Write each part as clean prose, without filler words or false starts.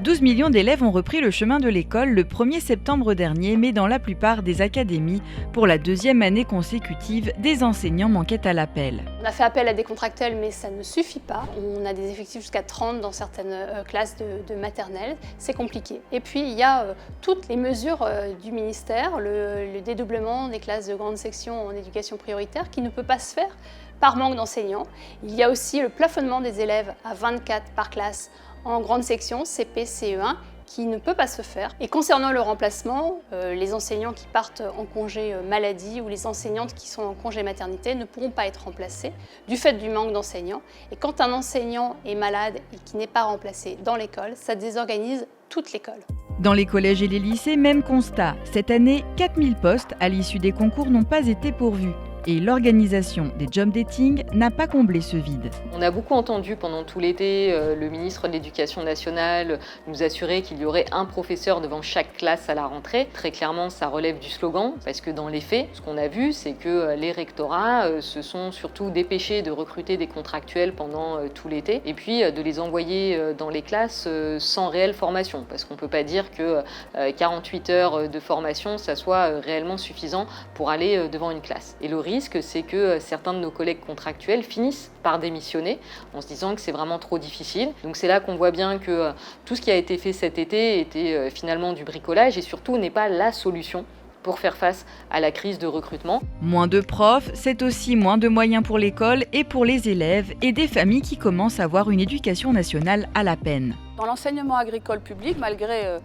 12 millions d'élèves ont repris le chemin de l'école le 1er septembre dernier, mais dans la plupart des académies, pour la deuxième année consécutive, des enseignants manquaient à l'appel. On a fait appel à des contractuels, mais ça ne suffit pas. On a des effectifs jusqu'à 30 dans certaines classes de maternelle. C'est compliqué. Et puis, il y a toutes les mesures du ministère, le dédoublement des classes de grande section en éducation prioritaire qui ne peut pas se faire par manque d'enseignants. Il y a aussi le plafonnement des élèves à 24 par classe en grande section, CP, CE1, qui ne peut pas se faire. Et concernant le remplacement, les enseignants qui partent en congé maladie ou les enseignantes qui sont en congé maternité ne pourront pas être remplacés du fait du manque d'enseignants. Et quand un enseignant est malade et qui n'est pas remplacé dans l'école, ça désorganise toute l'école. Dans les collèges et les lycées, même constat. Cette année, 4000 postes à l'issue des concours n'ont pas été pourvus. Et l'organisation des job dating n'a pas comblé ce vide. On a beaucoup entendu pendant tout l'été le ministre de l'Éducation nationale nous assurer qu'il y aurait un professeur devant chaque classe à la rentrée. Très clairement, ça relève du slogan, parce que dans les faits, ce qu'on a vu, c'est que les rectorats se sont surtout dépêchés de recruter des contractuels pendant tout l'été, et puis de les envoyer dans les classes sans réelle formation, parce qu'on ne peut pas dire que 48 heures de formation, ça soit réellement suffisant pour aller devant une classe. Et le risque, c'est que certains de nos collègues contractuels finissent par démissionner en se disant que c'est vraiment trop difficile. Donc c'est là qu'on voit bien que tout ce qui a été fait cet été était finalement du bricolage et surtout n'est pas la solution pour faire face à la crise de recrutement. Moins de profs, c'est aussi moins de moyens pour l'école et pour les élèves et des familles qui commencent à voir une éducation nationale à la peine. Dans l'enseignement agricole public, malgré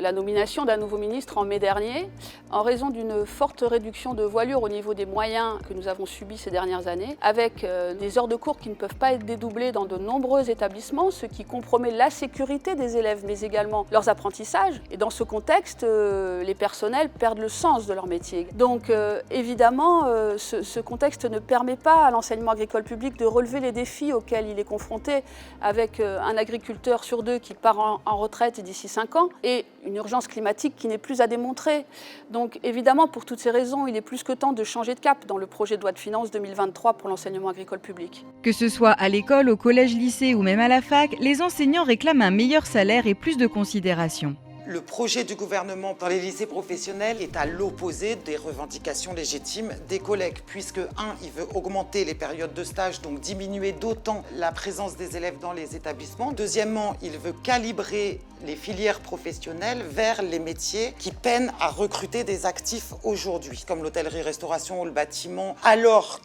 la nomination d'un nouveau ministre en mai dernier, en raison d'une forte réduction de voilure au niveau des moyens que nous avons subis ces dernières années, avec des heures de cours qui ne peuvent pas être dédoublées dans de nombreux établissements, ce qui compromet la sécurité des élèves, mais également leurs apprentissages. Et dans ce contexte, les personnels perdent le sens de leur métier. Donc évidemment, ce contexte ne permet pas à l'enseignement agricole public de relever les défis auxquels il est confronté, avec un agriculteur sur deux qui part en retraite d'ici 5 ans et une urgence climatique qui n'est plus à démontrer. Donc évidemment, pour toutes ces raisons, il est plus que temps de changer de cap dans le projet de loi de finances 2023 pour l'enseignement agricole public. Que ce soit à l'école, au collège, lycée ou même à la fac, les enseignants réclament un meilleur salaire et plus de considération. Le projet du gouvernement dans les lycées professionnels est à l'opposé des revendications légitimes des collègues, puisque il veut augmenter les périodes de stage, donc diminuer d'autant la présence des élèves dans les établissements. Deuxièmement, il veut calibrer les filières professionnelles vers les métiers qui peinent à recruter des actifs aujourd'hui, comme l'hôtellerie-restauration ou le bâtiment, alors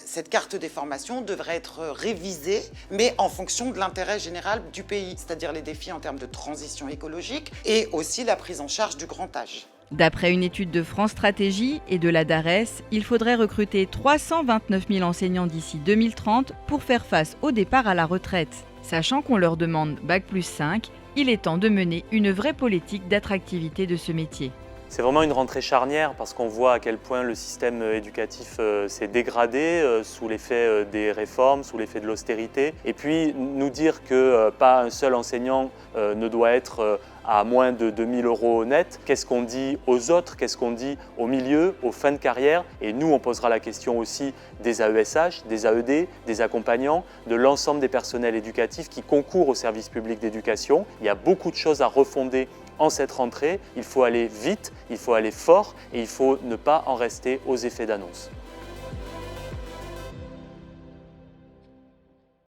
cette carte des formations devrait être révisée, mais en fonction de l'intérêt général du pays, c'est-à-dire les défis en termes de transition écologique, et aussi la prise en charge du grand âge. D'après une étude de France Stratégie et de la DARES, il faudrait recruter 329 000 enseignants d'ici 2030 pour faire face au départ à la retraite. Sachant qu'on leur demande Bac+5, il est temps de mener une vraie politique d'attractivité de ce métier. C'est vraiment une rentrée charnière parce qu'on voit à quel point le système éducatif s'est dégradé sous l'effet des réformes, sous l'effet de l'austérité. Et puis nous dire que pas un seul enseignant ne doit être à moins de 2 000 € net. Qu'est-ce qu'on dit aux autres? Qu'est-ce qu'on dit au milieu, aux fins de carrière? Et nous, on posera la question aussi des AESH, des AED, des accompagnants, de l'ensemble des personnels éducatifs qui concourent au service public d'éducation. Il y a beaucoup de choses à refonder en cette rentrée. Il faut aller vite, il faut aller fort et il faut ne pas en rester aux effets d'annonce.